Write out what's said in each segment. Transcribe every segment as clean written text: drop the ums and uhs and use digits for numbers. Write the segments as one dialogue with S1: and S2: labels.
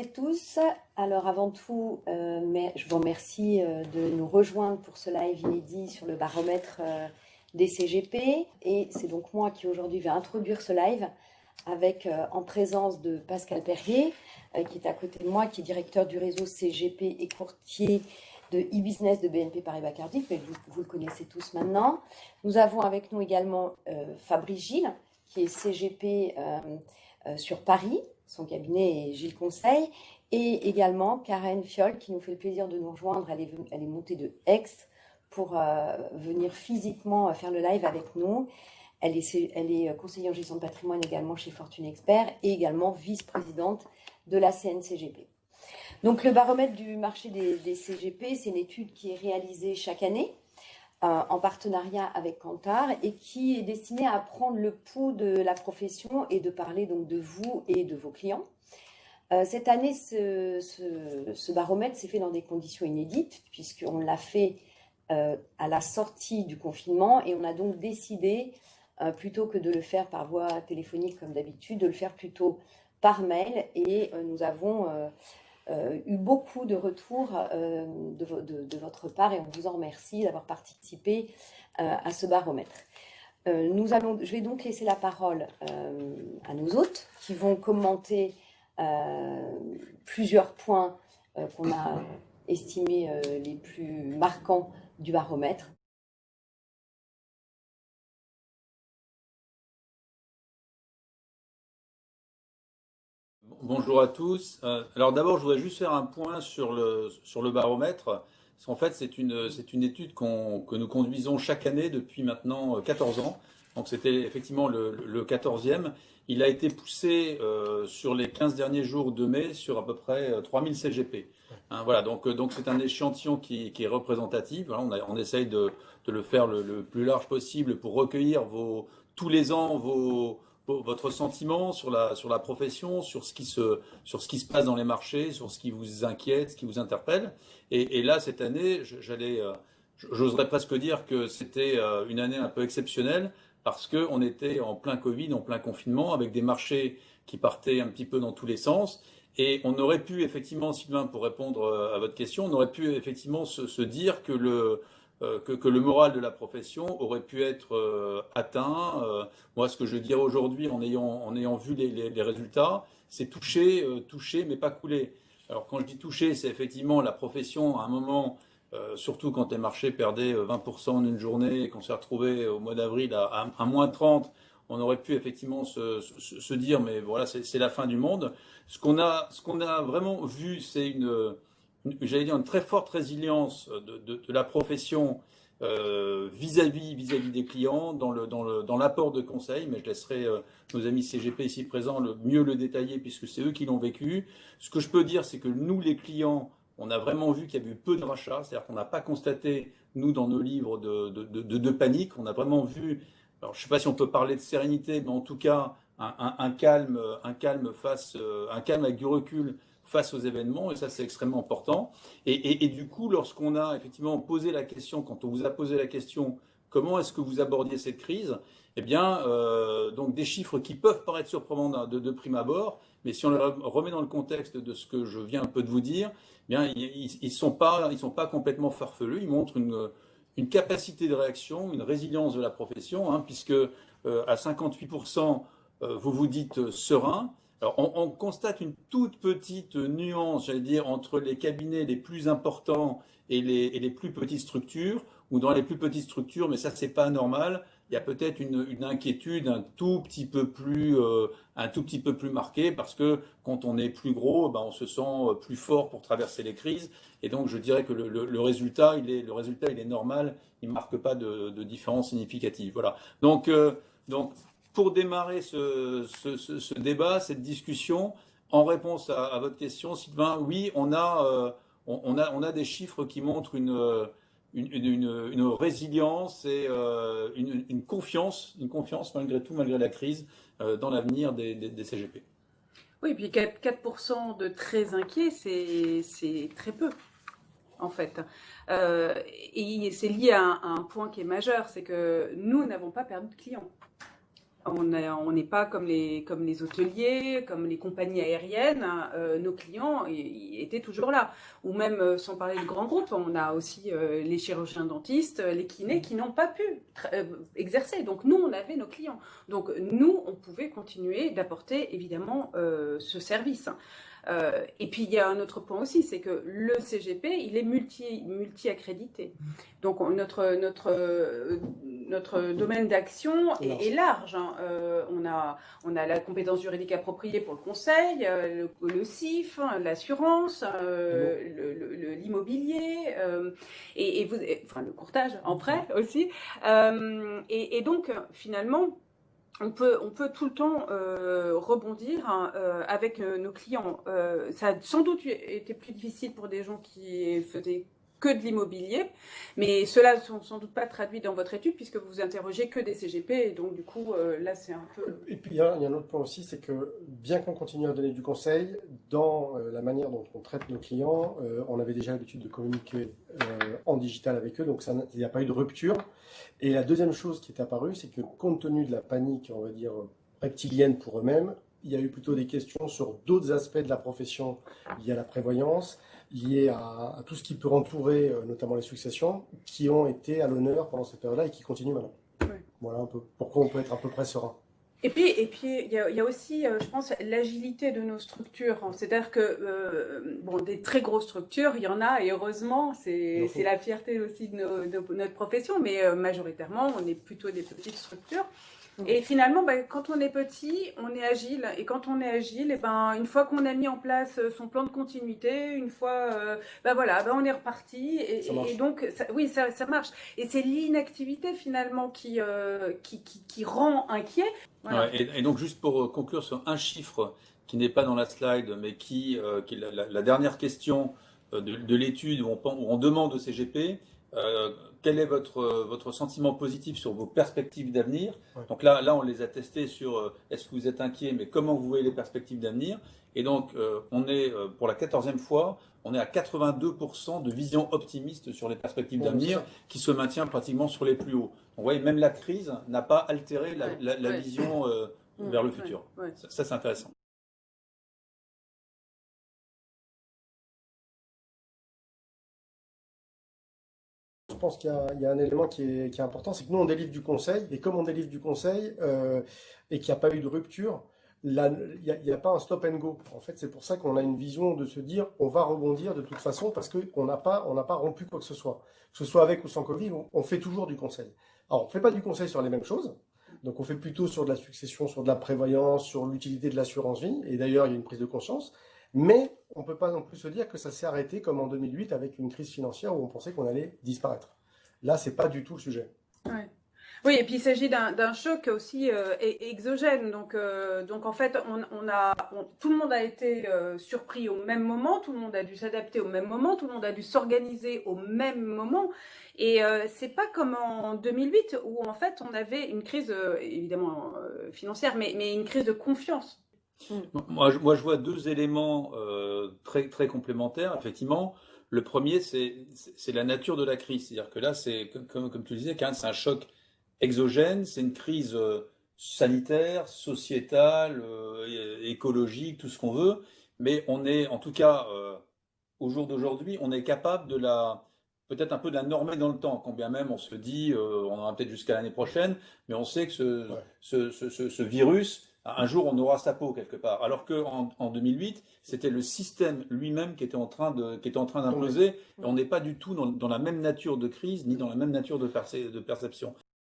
S1: et tous. Alors avant tout, je vous remercie de nous rejoindre pour ce live inédit sur le baromètre des CGP. Et c'est donc moi qui aujourd'hui vais introduire ce live avec en présence de Pascal Perrier, qui est à côté de moi, qui est directeur du réseau CGP et courtier de e-business de BNP Paribas Cardif, mais vous le connaissez tous maintenant. Nous avons avec nous également Fabrice Gilles, qui est CGP sur Paris. Son cabinet est Gilles Conseil, et également Karen Fiol qui nous fait le plaisir de nous rejoindre. Elle est montée de Aix pour venir physiquement faire le live avec nous. Elle est conseillère en gestion de patrimoine également chez Fortune Expert et également vice-présidente de la CNCGP. Donc le baromètre du marché des CGP, c'est une étude qui est réalisée chaque année en partenariat avec Kantar et qui est destinée à prendre le pouls de la profession et de parler donc de vous et de vos clients. Cette année, ce baromètre s'est fait dans des conditions inédites puisqu'on l'a fait à la sortie du confinement et on a donc décidé, plutôt que de le faire par voie téléphonique comme d'habitude, de le faire plutôt par mail et nous avons eu beaucoup de retours de votre part et on vous en remercie d'avoir participé à ce baromètre. Je vais donc laisser la parole à nos hôtes qui vont commenter plusieurs points qu'on a estimés les plus marquants du baromètre.
S2: Bonjour à tous. Alors d'abord, je voudrais juste faire un point sur le baromètre. Parce qu'en fait, c'est une étude que nous conduisons chaque année depuis maintenant 14 ans. Donc c'était effectivement le 14e. Il a été poussé sur les 15 derniers jours de mai sur à peu près 3000 CGP. Hein, voilà, donc c'est un échantillon qui est représentatif. Voilà, on essaye de le faire le plus large possible pour recueillir tous les ans votre sentiment sur la profession, sur ce qui se passe dans les marchés, sur ce qui vous inquiète, ce qui vous interpelle. Et là, cette année, j'oserais presque dire que c'était une année un peu exceptionnelle parce qu'on était en plein Covid, en plein confinement, avec des marchés qui partaient un petit peu dans tous les sens. Et on aurait pu effectivement, Sylvain, pour répondre à votre question, on aurait pu effectivement se dire que le moral de la profession aurait pu être atteint. Moi, ce que je dirais aujourd'hui, en ayant vu les résultats, c'est toucher, mais pas couler. Alors, quand je dis toucher, c'est effectivement la profession, à un moment, surtout quand les marchés perdaient 20% en une journée et qu'on s'est retrouvé au mois d'avril à moins 30, on aurait pu effectivement se dire, mais voilà, c'est la fin du monde. Ce qu'on a vraiment vu, c'est j'allais dire, une très forte résilience de la profession vis-à-vis des clients dans l'apport de conseils, mais je laisserai nos amis CGP ici présents mieux le détailler puisque c'est eux qui l'ont vécu. Ce que je peux dire, c'est que nous, les clients, on a vraiment vu qu'il y a eu peu de rachats, c'est-à-dire qu'on n'a pas constaté, nous, dans nos livres, de panique. On a vraiment vu, alors je ne sais pas si on peut parler de sérénité, mais en tout cas, un calme avec du recul face aux événements, et ça c'est extrêmement important. Et du coup, lorsqu'on a effectivement posé la question, quand on vous a posé la question, comment est-ce que vous abordiez cette crise, eh bien, donc des chiffres qui peuvent paraître surprenants de prime abord, mais si on le remet dans le contexte de ce que je viens un peu de vous dire, eh bien, ils sont pas complètement farfelus, ils montrent une capacité de réaction, une résilience de la profession, hein, puisque à 58%, vous vous dites serein. Alors, on constate une toute petite nuance, j'allais dire, entre les cabinets les plus importants et les plus petites structures, ou dans les plus petites structures, mais ça, c'est pas normal. Il y a peut-être une inquiétude un tout petit peu plus marquée, parce que quand on est plus gros, ben, on se sent plus fort pour traverser les crises. Et donc, je dirais que le résultat, il est normal. Il ne marque pas de différence significative. Voilà. Donc, pour démarrer ce débat, cette discussion, en réponse à votre question, Sylvain, oui, on a des chiffres qui montrent une résilience et une confiance malgré tout, malgré la crise, dans l'avenir des CGP.
S3: Oui, et puis 4% de très inquiets, c'est très peu, en fait. Et c'est lié à un point qui est majeur, c'est que nous n'avons pas perdu de clients. On n'est pas comme les hôteliers, comme les compagnies aériennes. Nos clients étaient toujours là. Ou même, sans parler de grands groupes, on a aussi les chirurgiens dentistes, les kinés qui n'ont pas pu exercer. Donc nous, on avait nos clients. Donc nous, on pouvait continuer d'apporter évidemment ce service. Et puis il y a un autre point aussi, c'est que le CGP, il est multi-accrédité. Donc notre domaine d'action est large. Hein. On a la compétence juridique appropriée pour le conseil, le CIF, l'assurance, l'immobilier, enfin le courtage en prêt aussi. Et donc finalement, on peut tout le temps rebondir avec nos clients. Ça a sans doute été plus difficile pour des gens qui faisaient que de l'immobilier, mais cela ne sont sans doute pas traduits dans votre étude puisque vous interrogez que des CGP, et donc du coup là c'est un peu...
S4: Et puis il y a un autre point aussi, c'est que bien qu'on continue à donner du conseil, dans la manière dont on traite nos clients, on avait déjà l'habitude de communiquer en digital avec eux, donc il n'y a pas eu de rupture. Et la deuxième chose qui est apparue, c'est que compte tenu de la panique, on va dire, reptilienne pour eux-mêmes, il y a eu plutôt des questions sur d'autres aspects de la profession liés à la prévoyance, liés à tout ce qui peut entourer notamment les successions, qui ont été à l'honneur pendant cette période-là et qui continuent maintenant.
S3: Oui.
S4: Voilà un peu pourquoi on peut être à peu près serein.
S3: Et puis il y a aussi, je pense, l'agilité de nos structures. C'est-à-dire que, bon, des très grosses structures, il y en a, et heureusement, c'est la fierté aussi de notre profession, mais majoritairement, on est plutôt des petites structures. Et finalement, quand on est petit, on est agile. Et quand on est agile, et une fois qu'on a mis en place son plan de continuité, une fois, on est reparti. Et donc, ça marche. Et c'est l'inactivité finalement qui rend inquiet.
S2: Voilà. Ouais, et donc, juste pour conclure sur un chiffre qui n'est pas dans la slide, mais qui est la dernière question de l'étude où on demande au CGP quel est votre sentiment positif sur vos perspectives d'avenir. Ouais. Donc là, on les a testés sur est-ce que vous êtes inquiet, mais comment vous voyez les perspectives d'avenir. Et donc, on est, pour la 14e fois, on est à 82% de vision optimiste sur les perspectives d'avenir, qui se maintient pratiquement sur les plus hauts. Donc, vous voyez, même la crise n'a pas altéré la vision vers le futur. Ça, c'est intéressant.
S4: Je pense qu'il y a un élément qui est important, c'est que nous, on délivre du conseil, et comme on délivre du conseil et qu'il n'y a pas eu de rupture, il n'y a pas un stop and go. En fait, c'est pour ça qu'on a une vision de se dire on va rebondir de toute façon parce qu'on n'a pas rompu quoi que ce soit. Que ce soit avec ou sans Covid, on fait toujours du conseil. Alors, on ne fait pas du conseil sur les mêmes choses. Donc, on fait plutôt sur de la succession, sur de la prévoyance, sur l'utilité de l'assurance vie. Et d'ailleurs, il y a une prise de conscience. Mais on ne peut pas non plus se dire que ça s'est arrêté comme en 2008 avec une crise financière où on pensait qu'on allait disparaître. Là, ce n'est pas du tout le sujet.
S3: Ouais. Oui, et puis il s'agit d'un choc aussi exogène. Donc en fait, tout le monde a été surpris au même moment, tout le monde a dû s'adapter au même moment, tout le monde a dû s'organiser au même moment. Et c'est pas comme en 2008 où en fait on avait une crise évidemment financière, mais une crise de confiance.
S2: Moi, je vois deux éléments très, très complémentaires, effectivement. Le premier, c'est la nature de la crise. C'est-à-dire que là, comme tu le disais, c'est un choc exogène, c'est une crise sanitaire, sociétale, écologique, tout ce qu'on veut. Mais on est, en tout cas, au jour d'aujourd'hui, on est capable peut-être un peu de la normer dans le temps, quand bien même on se dit, on aura peut-être jusqu'à l'année prochaine, mais on sait que ce virus, un jour, on aura sa peau quelque part. Alors qu'en 2008, c'était le système lui-même qui était en train d'imploser. Et on n'est pas du tout dans la même nature de crise, ni dans la même nature de perception.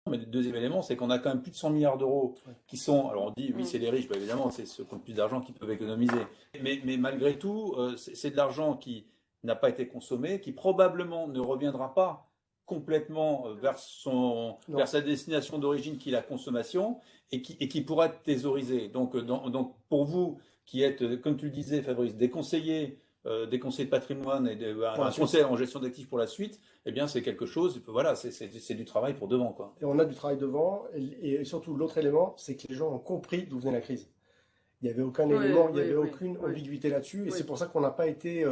S2: Mais le deuxième élément, c'est qu'on a quand même plus de 100 milliards d'euros qui sont... Alors on dit, oui, c'est les riches, évidemment, c'est ceux qui ont plus d'argent qui peuvent économiser. Mais malgré tout, c'est de l'argent qui n'a pas été consommé, qui probablement ne reviendra pas complètement vers sa destination d'origine qui est la consommation et qui pourra être thésaurisé. Donc pour vous qui êtes, comme tu le disais Fabrice, des conseillers de patrimoine et un conseil en gestion d'actifs pour la suite, eh bien c'est quelque chose, voilà, c'est du travail pour devant, quoi.
S4: Et on a du travail devant, et surtout l'autre élément, c'est que les gens ont compris d'où venait la crise. Il n'y avait aucun élément, il n'y avait aucune ambiguïté là-dessus, et c'est pour ça qu'on n'a pas été...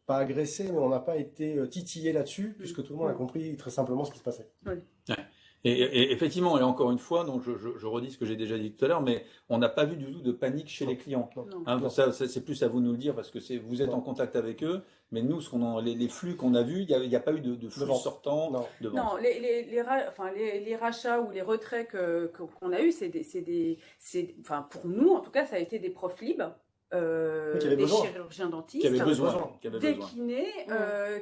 S4: pas agressé, mais on n'a pas été titillé là-dessus, puisque tout le monde a compris très simplement ce qui se passait.
S3: Oui.
S2: Ouais. Et effectivement, et encore une fois, donc je redis ce que j'ai déjà dit tout à l'heure, mais on n'a pas vu du tout de panique chez les clients.
S4: Non,
S3: Non.
S2: Hein,
S4: non,
S2: c'est plus à vous de nous le dire parce que vous êtes en
S4: non,
S2: contact avec eux, mais nous, les flux qu'on a vus, il n'y a pas eu de
S4: de
S2: flux
S4: vente.
S2: sortant
S4: Non.
S2: de
S3: Non,
S2: vente.
S3: enfin, les rachats ou les retraits qu'on a eus, enfin, pour nous, en tout cas, ça a été des profs libres,
S4: Oui, qui avait
S3: des
S4: besoin.
S3: chirurgiens
S2: Qui avait
S3: dentistes,
S4: besoin.
S3: des kinés,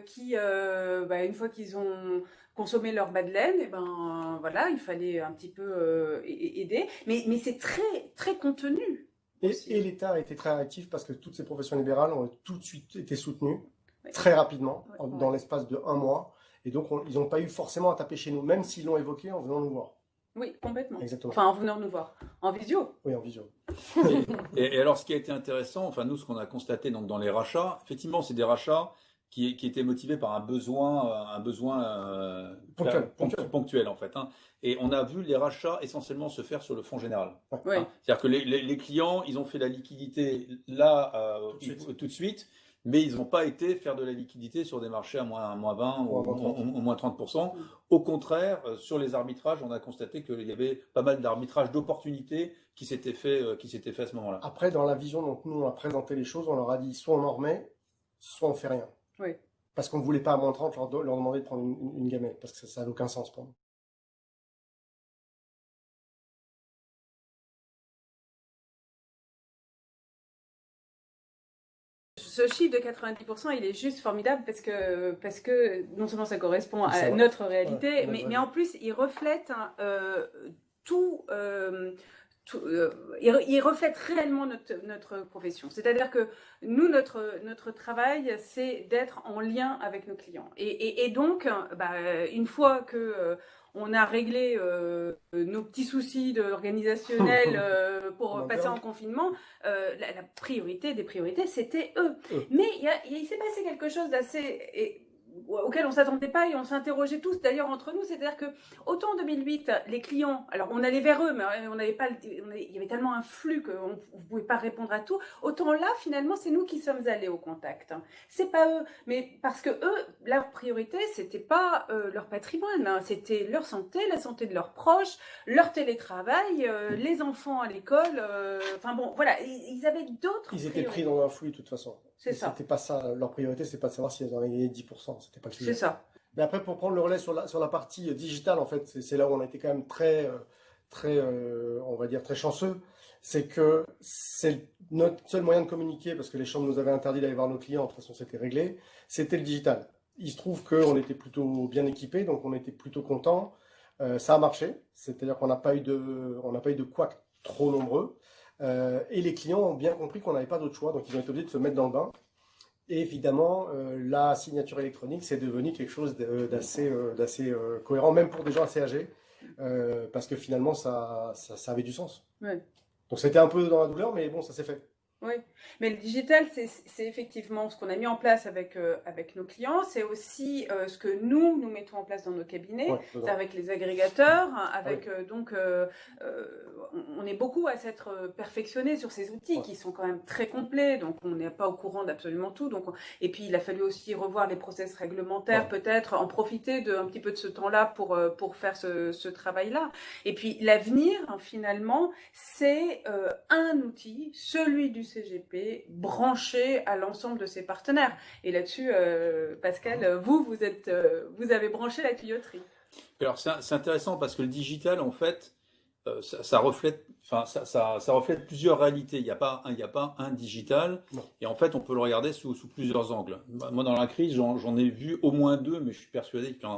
S3: qui, bah, une fois qu'ils ont consommé leur bas de laine, et ben voilà, il fallait un petit peu aider. Mais c'est très, très contenu
S4: Et
S3: aussi.
S4: l'État a été très réactif parce que toutes ces professions libérales ont tout de suite été soutenues
S3: Ouais.
S4: très rapidement,
S3: Ouais.
S4: dans l'espace de 1 mois. Et donc, ils n'ont pas eu forcément à taper chez nous, même s'ils l'ont évoqué en venant nous voir.
S3: Oui, complètement.
S4: Exactement.
S3: Enfin, en venant nous voir. En visio.
S4: Oui, en visio.
S2: Et alors, ce qui a été intéressant, enfin nous, ce qu'on a constaté donc, dans les rachats, effectivement, c'est des rachats qui étaient motivés par un besoin
S4: Ponctuel.
S2: ponctuel en fait. Hein. Et on a vu les rachats essentiellement se faire sur le fonds général.
S3: Oui.
S2: Hein. C'est-à-dire que les clients, ils ont fait la liquidité là tout de suite, mais ils n'ont pas été faire de la liquidité sur des marchés à moins 20
S4: Ou à moins 30.
S2: ou moins 30%. Au contraire, sur les arbitrages, on a constaté qu'il y avait pas mal d'arbitrages d'opportunités qui s'étaient fait à ce moment-là.
S4: Après, dans la vision dont nous on a présenté les choses, on leur a dit soit on en remet, soit on fait rien.
S3: Oui.
S4: Parce qu'on ne voulait pas à moins 30 leur demander de prendre une gamelle, parce que ça n'a aucun sens pour nous.
S3: Ce chiffre de 90%, il est juste formidable parce que non seulement ça correspond à
S4: C'est vrai.
S3: notre réalité,
S4: Ouais,
S3: mais
S4: ouais.
S3: en plus, il reflète tout. Il reflète réellement notre profession. C'est-à-dire que nous, notre travail, c'est d'être en lien avec nos clients. Et donc, bah, une fois que on a réglé nos petits soucis organisationnels pour passer en confinement, la priorité des priorités, c'était eux. Mais il s'est passé quelque chose d'assez auquel on ne s'attendait pas et on s'interrogeait tous d'ailleurs entre nous, c'est-à-dire que autant en 2008 les clients, alors on allait vers eux mais on n'avait pas, il y avait tellement un flux qu'on ne pouvait pas répondre à tout, autant là finalement c'est nous qui sommes allés au contact, c'est pas eux, mais parce que eux leur priorité c'était pas leur patrimoine, hein, c'était leur santé, la santé de leurs proches, leur télétravail, les enfants à l'école, enfin bon voilà, ils avaient d'autres
S4: Ils étaient pris
S3: priorités.
S4: dans un flux de toute façon.
S3: C'est ça.
S4: C'était pas ça, leur priorité, c'est pas de savoir si elles en gagné 10%, c'était pas le sujet.
S3: C'est ça.
S4: Mais après, pour prendre le relais sur la partie digitale, en fait, c'est là où on a été quand même très, on va dire, très chanceux. C'est que c'est notre seul moyen de communiquer, parce que les chambres nous avaient interdit d'aller voir nos clients, de toute façon, c'était réglé, c'était le digital. Il se trouve qu'on était plutôt bien équipés, donc on était plutôt contents. Ça a marché, c'est-à-dire qu'on n'a pas eu de couacs trop nombreux. Et les clients ont bien compris qu'on n'avait pas d'autre choix, donc ils ont été obligés de se mettre dans le bain. Et évidemment, la signature électronique, c'est devenu quelque chose d'assez cohérent, même pour des gens assez âgés, parce que finalement, ça avait du sens.
S3: Ouais.
S4: Donc c'était un peu dans la douleur, mais bon, ça s'est fait.
S3: Oui, mais le digital, c'est effectivement ce qu'on a mis en place avec nos clients. C'est aussi ce que nous mettons en place dans nos cabinets.
S4: Ouais,
S3: C'est avec les agrégateurs, avec
S4: Oui.
S3: donc on est beaucoup à s'être perfectionné sur ces outils
S4: Ouais.
S3: qui sont quand même très complets. Donc on n'est pas au courant d'absolument tout. Donc et puis il a fallu aussi revoir les process réglementaires,
S4: Ouais.
S3: peut-être en profiter un petit peu de ce temps-là pour faire ce travail-là. Et puis l'avenir, finalement, c'est un outil, celui du CGP, branché à l'ensemble de ses partenaires. Et là-dessus, Pascal, vous avez branché la tuyauterie.
S2: Alors c'est intéressant parce que le digital, en fait, ça reflète, enfin, ça reflète plusieurs réalités. Il n'y a pas un digital.
S4: Non.
S2: Et en fait, on peut le regarder sous plusieurs angles. Moi, dans la crise, j'en ai vu au moins deux, mais je suis persuadé qu'il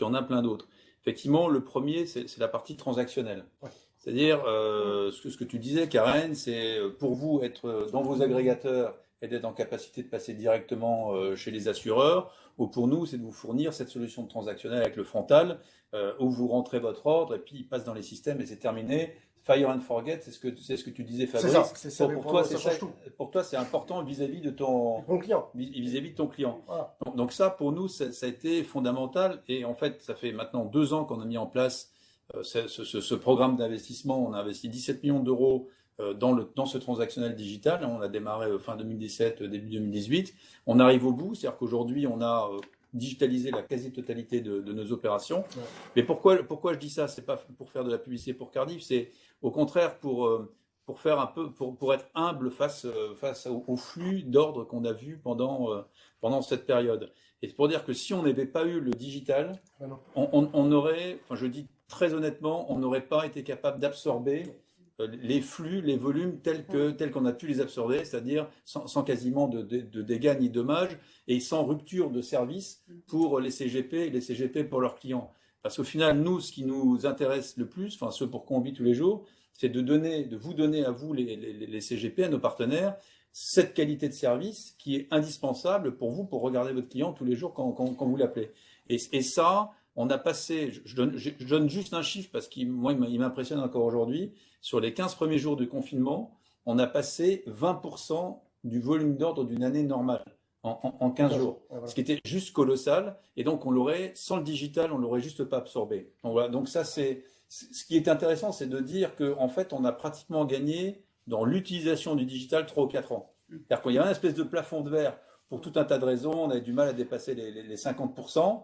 S2: y en a plein d'autres. Effectivement, le premier, c'est la partie transactionnelle.
S4: Ouais.
S2: C'est-à-dire, ce que tu disais, Karen, c'est pour vous être dans vos agrégateurs et d'être en capacité de passer directement chez les assureurs, ou pour nous, c'est de vous fournir cette solution transactionnelle avec le frontal, où vous rentrez votre ordre et puis il passe dans les systèmes et c'est terminé. Fire and forget, c'est ce que tu disais, Fabrice.
S4: C'est ça.
S2: Pour toi,
S4: ça change tout.
S2: pour toi, c'est important vis-à-vis de ton
S4: Mon client.
S2: vis-à-vis de ton client.
S4: Voilà.
S2: Donc ça, pour nous, ça a été fondamental. Et en fait, ça fait maintenant 2 ans qu'on a mis en place ce programme d'investissement. On a investi 17 millions d'euros dans ce transactionnel digital. On a démarré fin 2017, début 2018. On arrive au bout, c'est-à-dire qu'aujourd'hui, on a digitaliser la quasi-totalité de nos opérations.
S4: Ouais.
S2: Mais pourquoi je dis ça? C'est pas pour faire de la publicité pour Cardiff, c'est au contraire pour faire un peu, pour être humble face au flux d'ordre qu'on a vu pendant cette période. Et c'est pour dire que si on n'avait pas eu le digital,
S4: Ah non.
S2: on aurait, enfin je dis très honnêtement, on n'aurait pas été capable d'absorber les flux, les volumes tels qu'on a pu les absorber, c'est-à-dire sans quasiment de dégâts ni dommages et sans rupture de service pour les CGP et les CGP pour leurs clients. Parce qu'au final, nous, ce qui nous intéresse le plus, enfin ce pour quoi on vit tous les jours, c'est de vous donner à vous, les CGP, à nos partenaires, cette qualité de service qui est indispensable pour vous, pour regarder votre client tous les jours quand vous l'appelez. Et ça, on a passé, je donne juste un chiffre parce qu'il m'impressionne encore aujourd'hui, sur les 15 premiers jours du confinement, on a passé 20% du volume d'ordre d'une année normale en 15 jours, ce qui était juste colossal. Et donc, sans le digital, on ne l'aurait juste pas absorbé. Donc voilà, donc ça, ce qui est intéressant, c'est de dire qu'en fait, on a pratiquement gagné dans l'utilisation du digital 3 ou 4 ans. C'est-à-dire qu'il y a une espèce de plafond de verre pour tout un tas de raisons. On avait du mal à dépasser les 50%.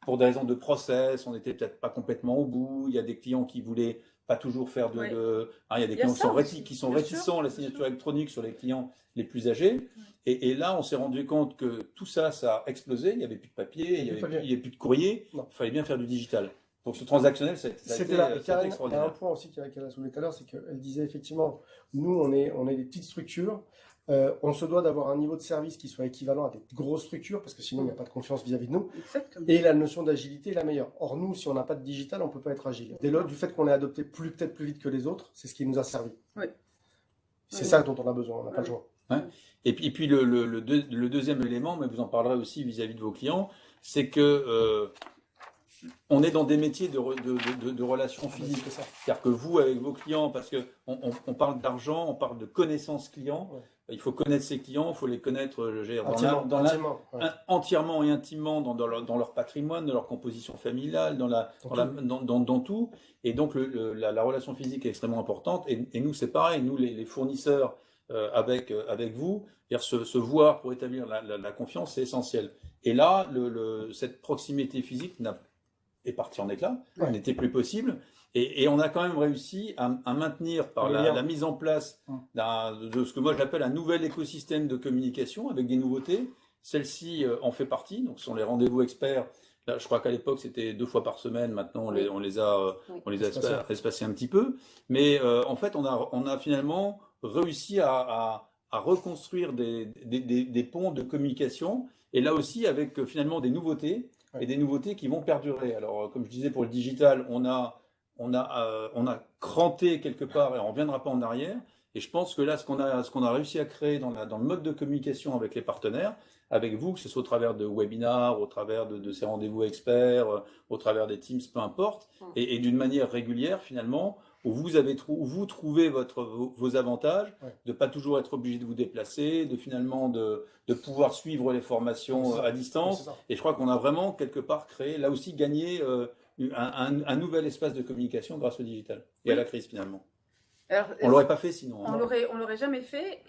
S2: Pour des raisons de process, on n'était peut-être pas complètement au bout. Il y a des clients qui voulaient pas toujours faire il y a des clients qui sont réticents à la signature électronique sur les clients les plus âgés. Et là, on s'est rendu compte que tout ça a explosé. Il n'y avait plus de papier, il n'y avait plus de courrier. Il fallait bien faire du digital. Donc ce transactionnel,
S4: c'était là. Et Karen, il y a un point aussi qu'elle a soulevé tout à l'heure, c'est qu'elle disait effectivement, nous, on est des petites structures. On se doit d'avoir un niveau de service qui soit équivalent à des grosses structures, parce que sinon, il n'y a pas de confiance vis-à-vis de nous.
S3: Exactement.
S4: Et la notion d'agilité est la meilleure. Or, nous, si on n'a pas de digital, on ne peut pas être agile. Dès lors, du fait qu'on est adopté peut-être plus vite que les autres, c'est ce qui nous a servi.
S3: Oui.
S4: C'est ça dont on a besoin, on n'a pas le choix.
S2: Ouais. Et puis le deuxième élément, mais vous en parlerez aussi vis-à-vis de vos clients, c'est que on est dans des métiers de relations physiques. C'est-à-dire que vous, avec vos clients, parce qu'on parle d'argent, on parle de connaissances clients, il faut connaître ses clients, il faut les connaître entièrement et intimement dans leur patrimoine, dans leur composition familiale, dans tout. Et donc la relation physique est extrêmement importante. Et nous, c'est pareil, nous, les fournisseurs avec vous, se voir pour établir la confiance, c'est essentiel. Et là, cette proximité physique est partie en éclat, n'était plus possible. Et on a quand même réussi à maintenir par la mise en place de ce que moi j'appelle un nouvel écosystème de communication avec des nouveautés. Celle-ci en fait partie, donc ce sont les rendez-vous experts. Là, je crois qu'à l'époque c'était 2 fois par semaine, maintenant on les a espacés un petit peu. Mais en fait on a finalement réussi à reconstruire des ponts de communication, et là aussi avec finalement des nouveautés, et des nouveautés qui vont perdurer. Alors comme je disais, pour le digital, on a cranté quelque part et on ne reviendra pas en arrière. Et je pense que là, ce qu'on a réussi à créer dans le mode de communication avec les partenaires, avec vous, que ce soit au travers de webinars, au travers de ces rendez-vous experts, au travers des Teams, peu importe, et d'une manière régulière finalement, où vous trouvez vos avantages, de ne pas toujours être obligé de vous déplacer, de pouvoir suivre les formations à distance. Et je crois qu'on a vraiment quelque part créé, là aussi gagné un nouvel espace de communication grâce au digital et à la crise finalement.
S3: Alors,
S2: on ne l'aurait pas fait sinon.
S3: On l'aurait jamais fait,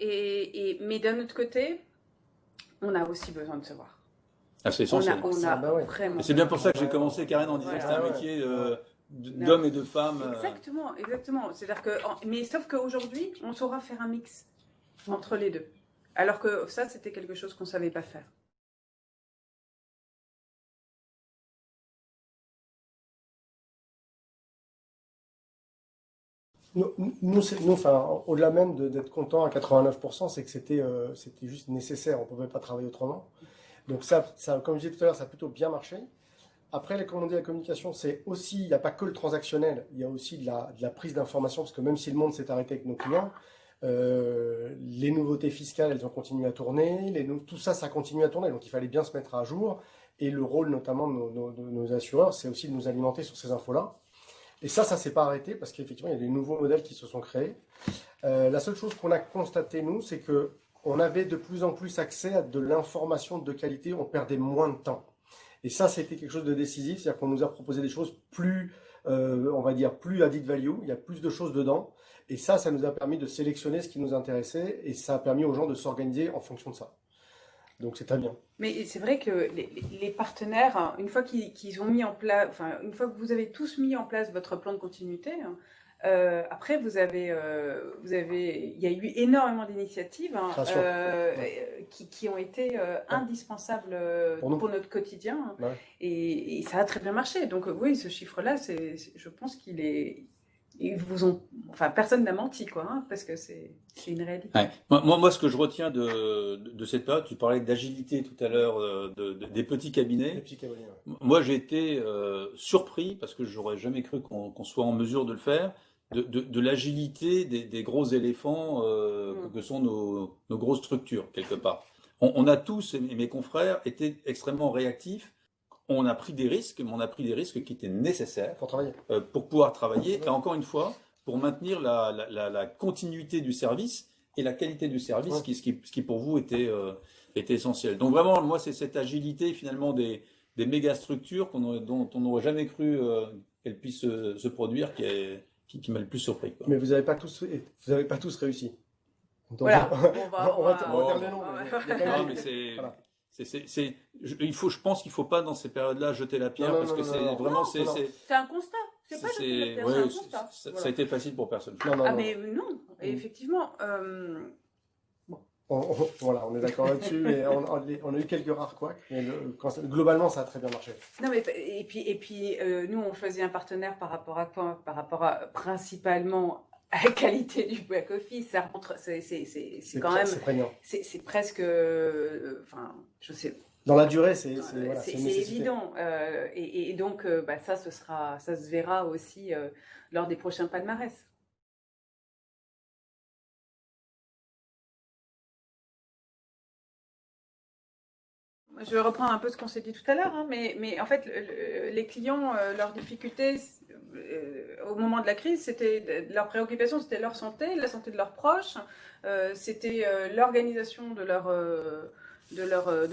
S3: mais d'un autre côté, on a aussi besoin de se voir.
S2: Ah, c'est essentiel.
S3: Vraiment.
S2: Et c'est bien pour ça que j'ai commencé, Karen, en disant que c'était un métier d'hommes et de femmes.
S3: Exactement. C'est-à-dire mais sauf qu'aujourd'hui, on saura faire un mix entre les deux. Alors que ça, c'était quelque chose qu'on ne savait pas faire.
S4: Nous, enfin, au-delà même d'être content à 89%, c'est que c'était juste nécessaire, on ne pouvait pas travailler autrement. Donc ça, comme je disais tout à l'heure, ça a plutôt bien marché. Après, comme on dit, la communication, c'est aussi, il n'y a pas que le transactionnel, il y a aussi de la prise d'information, parce que même si le monde s'est arrêté avec nos clients, les nouveautés fiscales, elles ont continué à tourner, tout ça, ça continue à tourner, donc il fallait bien se mettre à jour. Et le rôle notamment de nos assureurs, c'est aussi de nous alimenter sur ces infos-là. Et ça s'est pas arrêté parce qu'effectivement, il y a des nouveaux modèles qui se sont créés. La seule chose qu'on a constaté, nous, c'est qu'on avait de plus en plus accès à de l'information de qualité, on perdait moins de temps. Et ça, c'était quelque chose de décisif, c'est-à-dire qu'on nous a proposé des choses plus, on va dire, plus added value, il y a plus de choses dedans. Et ça nous a permis de sélectionner ce qui nous intéressait et ça a permis aux gens de s'organiser en fonction de ça. Donc c'est très bien.
S3: Mais c'est vrai que les partenaires, hein, une fois qu'ils ont mis en place, enfin, une fois que vous avez tous mis en place votre plan de continuité, hein, après il y a eu énormément d'initiatives, hein, qui ont été indispensables pour notre quotidien, hein,
S4: Ouais.
S3: et ça a très bien marché. Donc oui, ce chiffre-là, je pense ils vous ont, enfin, personne n'a menti, quoi, hein, parce que c'est une réalité.
S2: Ouais. Moi, ce que je retiens de cette période, tu parlais d'agilité tout à l'heure, des petits cabinets.
S4: Les petits cabinets, ouais.
S2: Moi, j'ai été surpris, parce que j'aurais jamais cru qu'on soit en mesure de le faire, de l'agilité des gros éléphants que sont nos grosses structures, quelque part. On a tous, et mes confrères, été extrêmement réactifs. On a pris des risques, mais on a pris des risques qui étaient nécessaires
S4: Pour travailler.
S2: pour pouvoir travailler. Et encore une fois, pour maintenir la continuité du service et la qualité du service,
S4: Ouais.
S2: ce qui pour vous était essentiel. Donc vraiment, moi, c'est cette agilité finalement des méga structures dont on n'aurait jamais cru qu'elles puissent se produire qui m'a le plus surpris, quoi.
S4: Mais vous n'avez pas tous réussi. Donc,
S3: Voilà,
S4: on va dire les noms.
S3: ouais.
S4: Mais il y a quand
S2: Non,
S4: même
S2: mais
S4: des- voilà.
S2: je pense qu'il ne faut pas dans ces période-là jeter la pierre,
S4: Non,
S2: parce que
S4: non,
S2: c'est
S4: non,
S2: vraiment,
S4: non.
S3: C'est un constat. C'est pas jeter la pierre, c'est un constat.
S2: ça
S3: Voilà.
S2: a été facile pour personne.
S4: Non,
S3: Ah,
S4: non.
S3: mais non, effectivement.
S4: Voilà, on est d'accord là-dessus. Et on a eu quelques rares couacs, mais globalement, ça a très bien marché.
S3: Non, mais et puis nous, on choisit un partenaire par rapport à quoi? Par rapport à principalement à la qualité du back-office. Ça rentre, c'est quand même,
S4: C'est prégnant.
S3: c'est presque, enfin, je sais.
S4: Dans la durée, c'est voilà,
S3: C'est
S4: une nécessité.
S3: évident. Et donc, ça se verra aussi lors des prochains palmarès. Je reprends un peu ce qu'on s'est dit tout à l'heure, hein, mais en fait, les clients, leurs difficultés au moment de la crise, leur préoccupation, c'était leur santé, la santé de leurs proches, c'était l'organisation de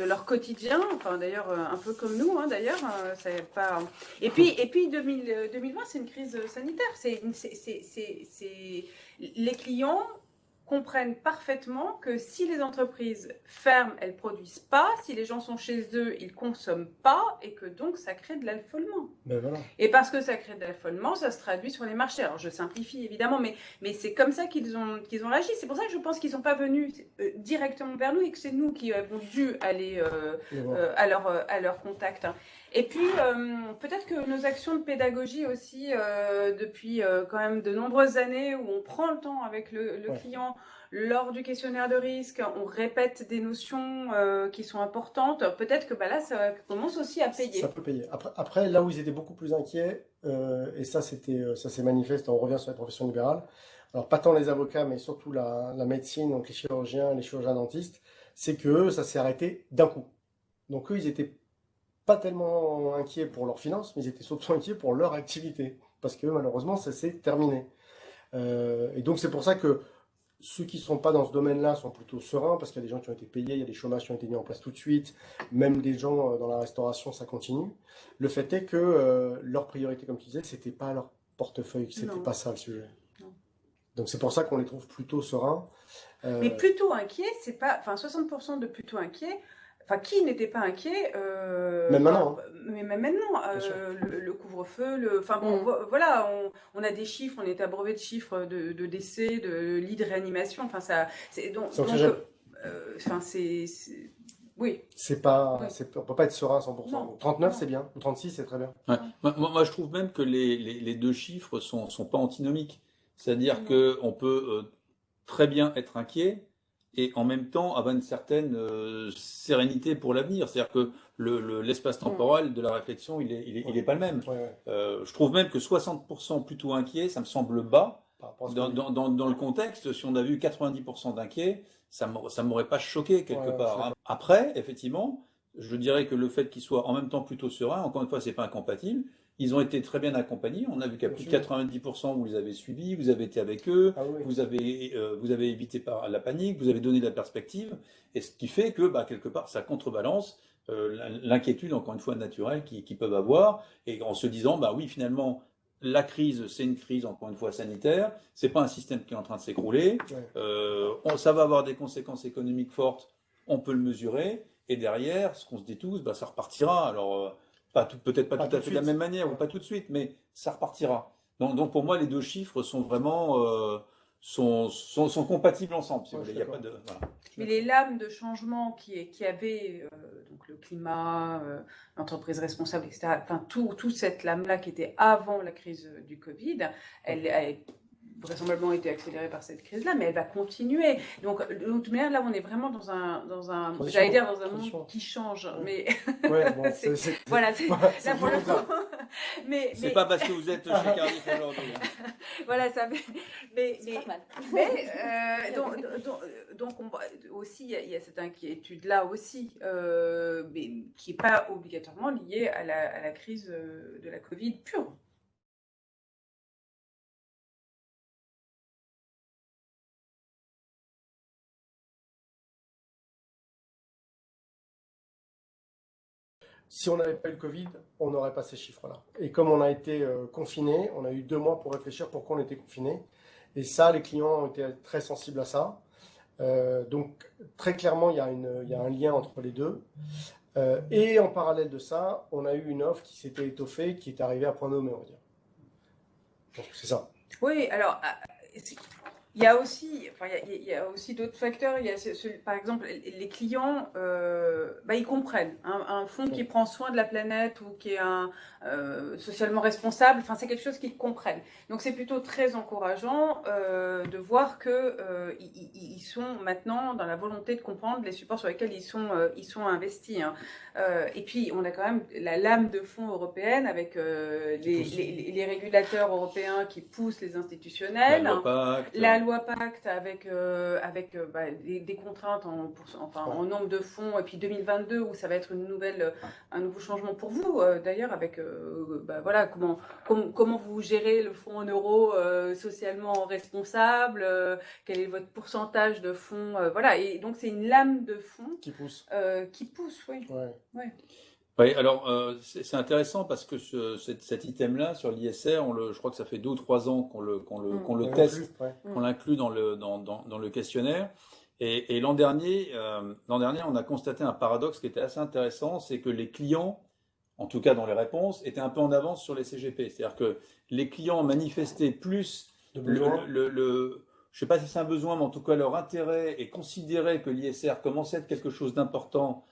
S3: leur quotidien, enfin d'ailleurs un peu comme nous, hein, d'ailleurs, c'est pas. Et puis 2020, c'est une crise sanitaire. Les clients comprennent parfaitement que si les entreprises ferment, elles produisent pas, si les gens sont chez eux, ils consomment pas, et que donc ça crée de l'affolement.
S4: Ben voilà.
S3: Et parce que ça crée de l'affolement, ça se traduit sur les marchés. Alors je simplifie évidemment, mais c'est comme ça qu'ils ont réagi. C'est pour ça que je pense qu'ils sont pas venus directement vers nous et que c'est nous qui avons dû aller à leur contact. Et puis, peut-être que nos actions de pédagogie aussi, depuis quand même de nombreuses années, où on prend le temps avec le client, lors du questionnaire de risque, on répète des notions qui sont importantes, peut-être que là, ça commence aussi à payer.
S4: Ça peut payer. Après, là où ils étaient beaucoup plus inquiets, et ça c'est manifeste, on revient sur la profession libérale, alors pas tant les avocats, mais surtout la médecine, donc les chirurgiens dentistes, c'est que eux, ça s'est arrêté d'un coup. Donc eux, ils étaient pas tellement inquiets pour leurs finances, mais ils étaient surtout inquiets pour leur activité, parce que malheureusement, ça s'est terminé. Et donc c'est pour ça que ceux qui ne sont pas dans ce domaine-là sont plutôt sereins, parce qu'il y a des gens qui ont été payés, il y a des chômages qui ont été mis en place tout de suite, même des gens dans la restauration, ça continue. Le fait est que leur priorité, comme tu disais, c'était pas leur portefeuille, c'était
S3: Non.
S4: pas ça le sujet.
S3: Non.
S4: Donc c'est pour ça qu'on les trouve plutôt sereins.
S3: Mais plutôt inquiet, c'est pas, enfin 60% de plutôt inquiet. Enfin, qui n'était pas inquiet
S4: Même maintenant.
S3: Mais même maintenant,
S4: Bien sûr.
S3: le couvre-feu, enfin bon, voilà, on a des chiffres, on est abreuvé de chiffres de décès, de lits de réanimation. Enfin ça,
S4: Ça oxygène.
S3: enfin oui.
S4: On peut pas être serein à 100%.
S3: Non.
S4: 39
S3: Non.
S4: c'est bien, ou 36 c'est très bien.
S2: Ouais. Moi, je trouve même que les deux chiffres sont pas antinomiques. C'est-à-dire
S3: Non.
S2: qu'on peut très bien être inquiet et en même temps avoir une certaine sérénité pour l'avenir. C'est-à-dire que l'espace temporel de la réflexion, il est pas le même.
S4: Ouais.
S2: Je trouve même que 60% plutôt inquiet, ça me semble bas.
S4: Par rapport à ce qu'on dit.
S2: Dans le contexte, si on a vu 90% d'inquiets, ça m'aurait pas choqué quelque
S4: Ouais,
S2: part, hein. Après, effectivement, je dirais que le fait qu'ils soient en même temps plutôt sereins, encore une fois, c'est pas incompatible. Ils ont été très bien accompagnés. On a vu qu'à
S4: Bien
S2: plus de
S4: sûr.
S2: 90%, vous les avez suivis, vous avez été avec eux,
S4: Ah oui.
S2: vous avez évité la panique, vous avez donné de la perspective, et ce qui fait que, quelque part, ça contrebalance l'inquiétude, encore une fois, naturelle qu'ils peuvent avoir, et en se disant, oui, finalement, la crise, c'est une crise, encore une fois, sanitaire. C'est pas un système qui est en train de s'écrouler.
S4: Ouais.
S2: Ça va avoir des conséquences économiques fortes. On peut le mesurer. Et derrière, ce qu'on se dit tous, bah, ça repartira. Alors, peut-être pas
S4: Pas
S2: tout à
S4: tout
S2: fait
S4: de
S2: de la
S4: suite.
S2: même manière ou pas tout de suite, mais ça repartira. Donc pour moi, les deux chiffres sont vraiment sont compatibles ensemble, si vous
S4: Ouais, je
S2: voulez.
S4: suis
S2: Il y a pas
S4: d'accord.
S2: de, voilà.
S3: Mais les lames de changement qui avaient donc le climat, l'entreprise responsable, etc., enfin tout cette lame-là qui était avant la crise du Covid, elle a vraisemblablement été accélérée par cette crise-là, mais elle va continuer. Donc, de toute manière, là, on est vraiment dans un j'allais dire, dans un
S4: Transition.
S3: monde qui change,
S4: Ouais.
S3: mais
S4: Ouais, bon,
S3: voilà, c'est
S4: c'est
S3: là
S4: du
S3: pour le
S4: contraire.
S3: coup. Mais
S2: C'est pas parce que vous êtes chez Cardiff aujourd'hui, hein.
S3: voilà, ça mais,
S1: C'est pas mal.
S3: mais donc aussi, il y a cette inquiétude-là aussi, mais qui n'est pas obligatoirement liée à la crise de la Covid pure.
S4: Si on n'avait pas eu le Covid, on n'aurait pas ces chiffres-là. Et comme on a été confinés, on a eu 2 mois pour réfléchir pourquoi on était confinés. Et ça, les clients ont été très sensibles à ça. Donc, très clairement, il y a un lien entre les deux. Et en parallèle de ça, on a eu une offre qui s'était étoffée, qui est arrivée à point nommé, on va dire. Je pense que c'est ça.
S3: Oui, alors, il y a aussi, enfin, il y a aussi d'autres facteurs. Il y a par exemple, les clients, bah, ils comprennent. Un fonds qui prend soin de la planète ou qui est socialement responsable, enfin, c'est quelque chose qu'ils comprennent. Donc, c'est plutôt très encourageant de voir que ils sont maintenant dans la volonté de comprendre les supports sur lesquels ils sont investis, hein. Et puis, on a quand même la lame de fond européenne avec les régulateurs européens qui poussent les institutionnels.
S2: La loi Pacte.
S3: La loi Pacte avec bah, des contraintes en nombre de fonds, et puis 2022 où ça va être un nouveau changement pour vous, d'ailleurs, avec bah, voilà, comment vous gérez le fonds en euros socialement responsable, quel est votre pourcentage de fonds, voilà, et donc c'est une lame de fond
S4: Qui pousse.
S3: Oui.
S4: Ouais.
S3: Ouais.
S2: Oui, alors c'est intéressant parce que cet item-là sur l'ISR, je crois que ça fait 2 ou 3 ans qu'on le
S4: Ouais,
S2: teste,
S4: ouais.
S2: qu'on l'inclut dans le questionnaire. Et l'an dernier, on a constaté un paradoxe qui était assez intéressant, c'est que les clients, en tout cas dans les réponses, étaient un peu en avance sur les CGP. C'est-à-dire que les clients manifestaient plus
S4: De besoin.
S2: je ne sais pas si c'est un besoin, mais en tout cas leur intérêt et considéraient que l'ISR commençait à être quelque chose d'important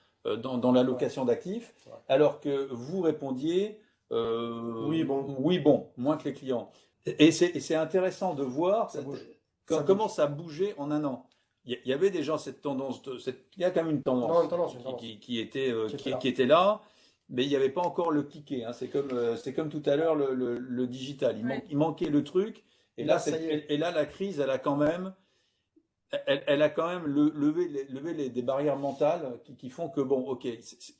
S2: dans l'allocation d'actifs,
S4: Ouais.
S2: alors que vous répondiez
S4: Oui, bon.
S2: oui, bon, moins que les clients. Et c'est intéressant de voir
S4: Ça bouge.
S2: comment ça a bougé en un an. Il y avait déjà cette tendance, il y a quand même une tendance,
S4: Non, une tendance.
S2: qui était
S4: Qui
S2: était là, mais il n'y avait pas encore le cliquet, hein. C'est comme tout à l'heure le digital.
S3: Oui.
S2: Il manquait le truc. Et là,
S4: ça y est.
S2: et là, la crise, elle a quand même levé des barrières mentales qui font que, bon, ok,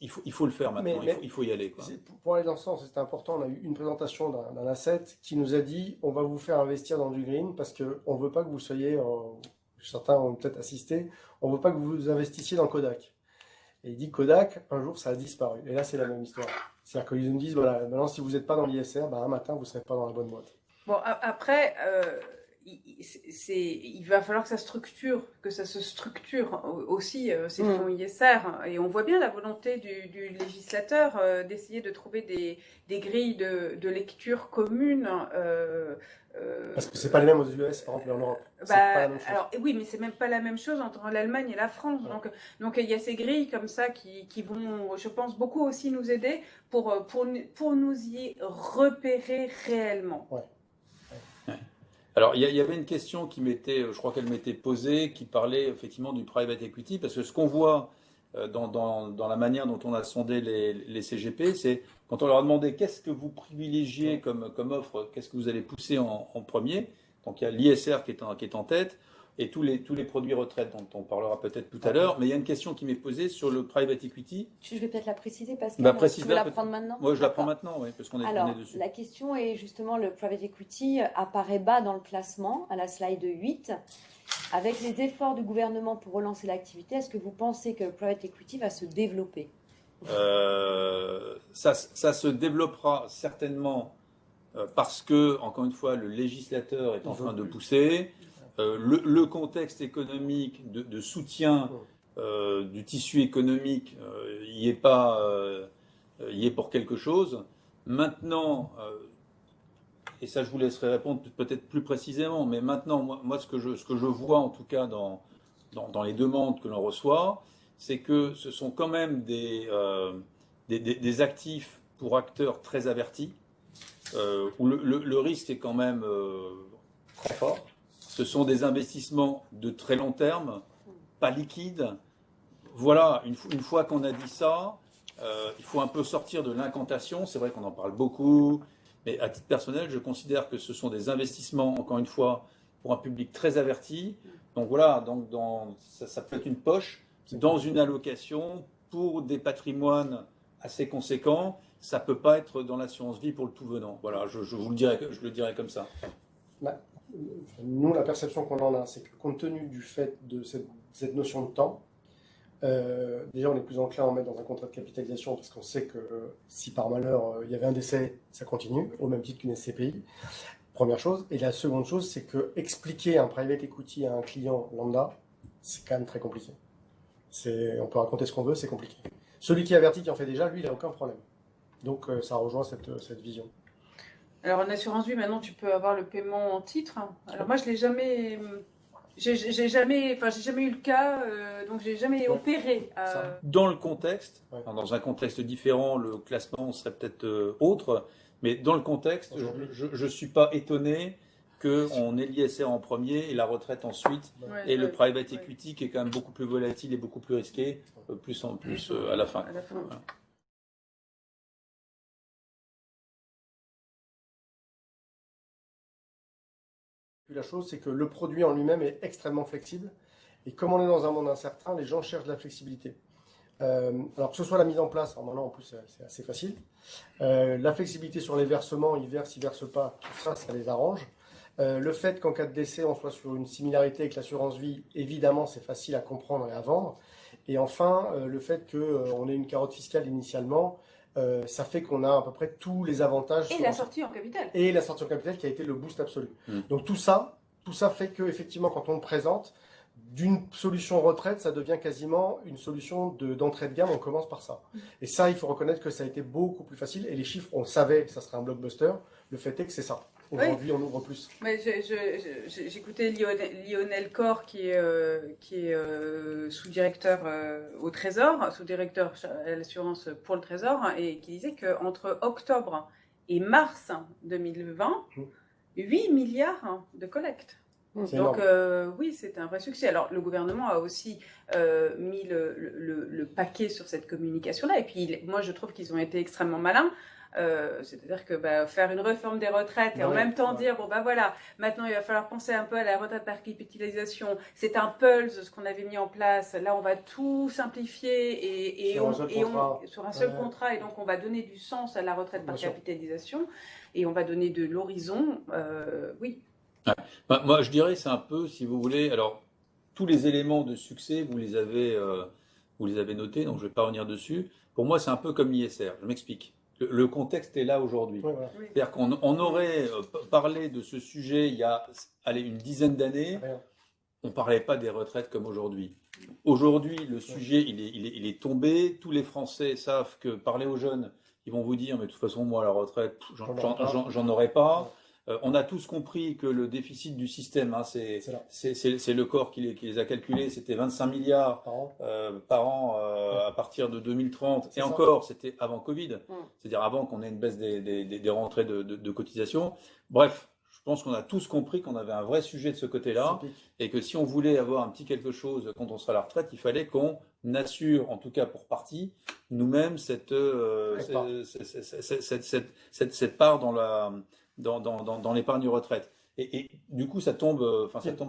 S2: il faut le faire maintenant, il faut y aller, quoi.
S4: Pour aller dans ce sens, c'était important. On a eu une présentation d'un asset qui nous a dit on va vous faire investir dans du green parce qu'on ne veut pas que vous soyez, certains ont peut-être assisté, on ne veut pas que vous investissiez dans Kodak. Et il dit Kodak, un jour ça a disparu. Et là, c'est la même histoire. C'est-à-dire qu'ils nous disent voilà, maintenant, si vous n'êtes pas dans l'ISR, un matin, vous ne serez pas dans la bonne boîte.
S3: Bon, après, il va falloir que ça se structure aussi, ces fonds ISR. Et on voit bien la volonté du législateur d'essayer de trouver des grilles de lecture communes.
S4: Parce que c'est pas les mêmes aux US, par exemple, et en Europe. C'est pas la même chose.
S3: Alors, oui, mais c'est même pas la même chose entre l'Allemagne et la France.
S4: Ouais.
S3: Donc il y a ces grilles comme ça qui vont, je pense, beaucoup aussi nous aider pour nous y repérer réellement.
S4: Ouais.
S2: Alors, il y avait une question je crois qu'elle m'était posée, qui parlait effectivement du private equity, parce que ce qu'on voit dans la manière dont on a sondé les CGP, c'est quand on leur a demandé qu'est-ce que vous privilégiez comme offre, qu'est-ce que vous allez pousser en premier. Donc, il y a l'ISR qui est en tête, et tous les produits retraite dont on parlera peut-être tout à l'heure. Mais il y a une question qui m'est posée sur le private equity.
S1: Je vais peut-être la préciser parce que tu veux la prendre maintenant.
S2: Moi, je la prends maintenant, oui, parce qu'on est dessus.
S1: La question est justement le private equity apparaît bas dans le classement à la slide 8. Avec les efforts du gouvernement pour relancer l'activité, est-ce que vous pensez que le private equity va se développer ?
S2: Ça se développera certainement parce que, encore une fois, le législateur est en train de pousser. Le contexte économique de soutien du tissu économique y est pas, y est pour quelque chose. Maintenant, et ça je vous laisserai répondre peut-être plus précisément, mais maintenant, moi ce que je vois en tout cas dans les demandes que l'on reçoit, c'est que ce sont quand même des actifs pour acteurs très avertis, où le risque est quand même très fort. Ce sont des investissements de très long terme, pas liquides. Voilà, une fois qu'on a dit ça, il faut un peu sortir de l'incantation. C'est vrai qu'on en parle beaucoup, mais à titre personnel, je considère que ce sont des investissements, encore une fois, pour un public très averti. Donc voilà, ça peut être une poche dans une allocation pour des patrimoines assez conséquents. Ça ne peut pas être dans l'assurance vie pour le tout venant. Voilà, je le dirais comme ça.
S4: Nous, la perception qu'on en a, c'est que compte tenu du fait de cette notion de temps, déjà on est plus enclin à en mettre dans un contrat de capitalisation parce qu'on sait que si par malheur il y avait un décès, ça continue, au même titre qu'une SCPI. Première chose. Et la seconde chose, c'est que expliquer un private equity à un client lambda, c'est quand même très compliqué. On peut raconter ce qu'on veut, c'est compliqué. Celui qui avertit, qui en fait déjà, lui, il n'a aucun problème. Donc ça rejoint cette vision.
S3: Alors en assurance vie, maintenant tu peux avoir le paiement en titre. Alors moi je l'ai jamais, j'ai jamais eu le cas, donc j'ai jamais opéré.
S2: Dans le contexte,
S4: Ouais.
S2: dans un contexte différent, le classement serait peut-être autre, mais dans le contexte, je suis pas étonné qu'on ait l'ISR en premier et la retraite ensuite,
S3: Ouais,
S2: et le
S3: ouais,
S2: private
S3: ouais.
S2: equity qui est quand même beaucoup plus volatile et beaucoup plus risqué, plus en plus à la fin.
S3: À la fin.
S2: Voilà.
S4: La chose, c'est que le produit en lui-même est extrêmement flexible. Et comme on est dans un monde incertain, les gens cherchent de la flexibilité. Alors que ce soit la mise en place, alors maintenant en plus c'est assez facile. La flexibilité sur les versements, ils versent pas, tout ça, ça les arrange. Le fait qu'en cas de décès, on soit sur une similarité avec l'assurance vie, évidemment, c'est facile à comprendre et à vendre. Et enfin, le fait qu'on ait une carotte fiscale initialement, ça fait qu'on a à peu près tous les avantages.
S3: Et la sortie en capital.
S4: Et la sortie en capital qui a été le boost absolu.
S2: Mm.
S4: Donc tout ça fait que effectivement, quand on le présente, d'une solution retraite, ça devient quasiment une solution d'entrée de gamme. On commence par ça. Et ça, il faut reconnaître que ça a été beaucoup plus facile. Et les chiffres, on le savait, ça serait un blockbuster. Le fait est que c'est ça. Aujourd'hui, on ouvre plus.
S3: Mais j'écoutais Lionel Corr, qui est sous-directeur au Trésor, sous-directeur à l'assurance pour le Trésor, et qui disait qu'entre octobre et mars 2020, 8 milliards de collecte. Donc oui, c'est un vrai succès. Alors le gouvernement a aussi mis le paquet sur cette communication-là. Et puis moi, je trouve qu'ils ont été extrêmement malins. C'est-à-dire que faire une réforme des retraites et en même temps dire bon voilà, maintenant il va falloir penser un peu à la retraite par capitalisation, c'est un pulse ce qu'on avait mis en place, là on va tout simplifier et sur un seul contrat, et donc on va donner du sens à la retraite par capitalisation et on va donner de l'horizon, oui.
S2: Ouais. Moi je dirais c'est un peu, si vous voulez, alors tous les éléments de succès vous les avez notés, donc je ne vais pas revenir dessus. Pour moi c'est un peu comme l'ISR, je m'explique. Le contexte est là aujourd'hui.
S4: Ouais, voilà.
S2: C'est-à-dire qu'on aurait parlé de ce sujet il y a une dizaine d'années, on ne parlait pas des retraites comme aujourd'hui. Aujourd'hui, le sujet, il est tombé. Tous les Français savent que parler aux jeunes, ils vont vous dire, mais de toute façon, moi, la retraite, j'en aurai pas. On a tous compris que le déficit du système, hein, c'est le corps qui les a calculés, c'était 25 milliards par an à partir de 2030. Et encore, c'était avant Covid, c'est-à-dire avant qu'on ait une baisse des rentrées de cotisation. Bref, je pense qu'on a tous compris qu'on avait un vrai sujet de ce côté-là et que si on voulait avoir un petit quelque chose quand on sera à la retraite, il fallait qu'on assure, en tout cas pour partie, nous-mêmes cette part dans l'épargne retraite. Et du coup, ça tombe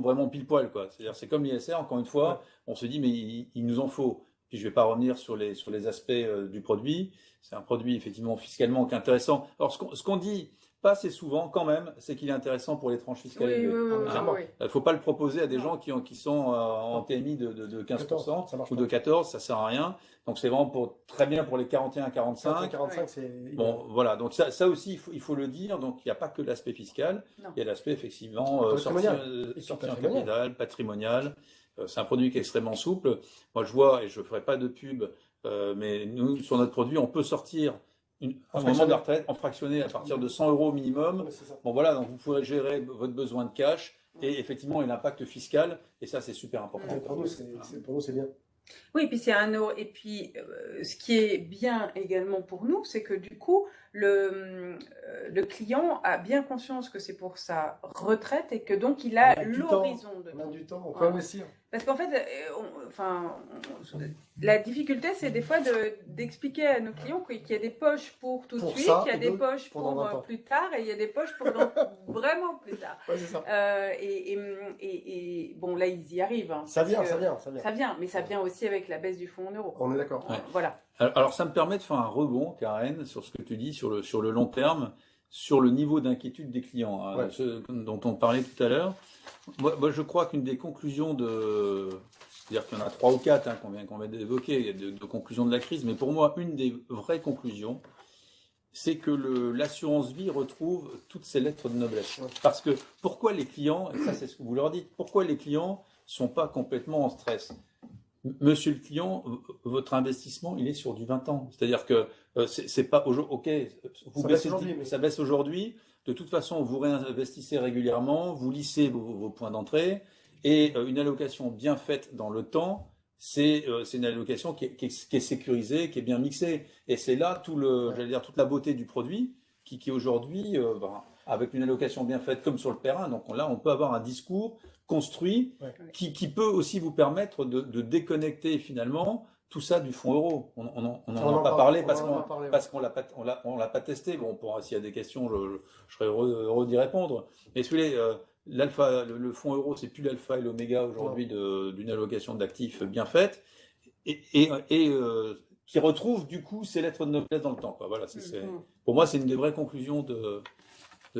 S2: vraiment pile poil, quoi. C'est-à-dire, c'est comme l'ISR, encore une fois, on se dit, mais il nous en faut. Puis je ne vais pas revenir sur les aspects du produit. C'est un produit, effectivement, fiscalement qui est intéressant. Alors, ce qu'on dit pas assez souvent, quand même, c'est qu'il est intéressant pour les tranches fiscales élevées. Il ne faut pas le proposer à des gens qui sont en TMI de 15% ou de 14%, ça ne sert à rien. Donc, c'est vraiment très bien pour les 41 à 45.
S4: 45, c'est
S2: bon, voilà. Donc, ça aussi, il faut le dire. Donc, il n'y a pas que l'aspect fiscal. Il y a l'aspect, effectivement, sortie en capital, patrimonial. c'est un produit qui est extrêmement souple. Moi, je vois, et je ne ferai pas de pub, mais nous, sur notre produit, on peut sortir un moment de la retraite en fractionné à partir de 100 € minimum.
S4: Ouais, c'est ça.
S2: Bon, voilà, donc vous pourrez gérer votre besoin de cash et effectivement, et l'impact fiscal. Et ça, c'est super important.
S4: Et pour nous, c'est bien.
S3: Oui, puis c'est un euro. Et puis, ce qui est bien également pour nous, c'est que du coup, le client a bien conscience que c'est pour sa retraite et que donc il a l'horizon de
S4: On a
S3: temps.
S4: du temps, on peut investir.
S3: Parce qu'en fait, la difficilté, c'est des fois d'expliquer à nos clients qu'il y a des poches pour tout de suite,
S4: ça,
S3: qu'il y a
S4: et
S3: des
S4: d'autres
S3: poches
S4: pendant
S3: pour
S4: 20 ans.
S3: plus tard, et il y a des poches pour vraiment plus tard.
S4: Ouais, c'est ça.
S3: Et bon, là, ils y arrivent. Hein,
S4: Ça vient,
S3: parce que
S4: ça vient.
S3: ça vient, mais ça vient aussi avec la baisse du fonds en euros.
S4: On est d'accord.
S2: Ouais.
S3: Voilà.
S2: Alors, ça me permet de faire un rebond, Karen, sur ce que tu dis sur le long terme, sur le niveau d'inquiétude des clients, hein,
S4: Ouais.
S2: ce dont on parlait tout à l'heure. Moi, je crois qu'une des conclusions c'est-à-dire qu'il y en a 3 ou 4 hein, qu'on vient d'évoquer, il y a de conclusions de la crise, mais pour moi, une des vraies conclusions, c'est que l'assurance vie retrouve toutes ses lettres de noblesse.
S4: Ouais.
S2: Parce que pourquoi les clients, et ça c'est ce que vous leur dites, pourquoi les clients sont pas complètement en stress? Monsieur le client, votre investissement, il est sur du 20 ans. C'est-à-dire que c'est pas ok, vous
S4: Ça baisse
S2: baissez,
S4: aujourd'hui, mais-
S2: ça baisse aujourd'hui. De toute façon, vous réinvestissez régulièrement, vous lissez vos points d'entrée, et une allocation bien faite dans le temps, c'est une allocation qui est sécurisée, qui est bien mixée. Et c'est là j'allais dire, toute la beauté du produit, qui aujourd'hui, avec une allocation bien faite comme sur le terrain, donc là, on peut avoir un discours construit
S4: Ouais.
S2: qui peut aussi vous permettre de déconnecter finalement tout ça du fonds euro. On n'en a pas parlé parce qu'on l'a pas testé. Bon, s'il y a des questions, je serais heureux d'y répondre. Mais si vous voulez, le fonds euro, c'est plus l'alpha et l'oméga aujourd'hui d'une allocation d'actifs bien faite et qui retrouve du coup ses lettres de noblesse dans le temps, quoi. Voilà, pour moi, c'est une des vraies conclusions de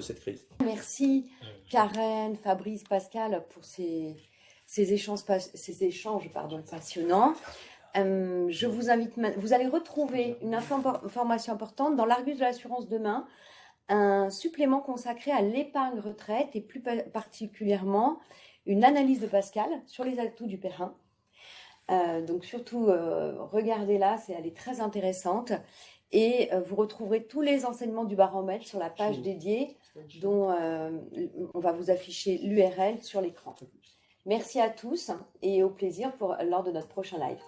S2: cette crise.
S1: Merci Karen, Fabrice, Pascal pour ces échanges passionnants. Je vous invite, vous allez retrouver une information importante dans l'Argus de l'assurance demain, un supplément consacré à l'épargne retraite et plus particulièrement une analyse de Pascal sur les atouts du Perrin. Donc surtout, regardez-la, elle est très intéressante. Et vous retrouverez tous les enseignements du baromètre sur la page dédiée dont on va vous afficher l'URL sur l'écran. Merci à tous et au plaisir lors de notre prochain live.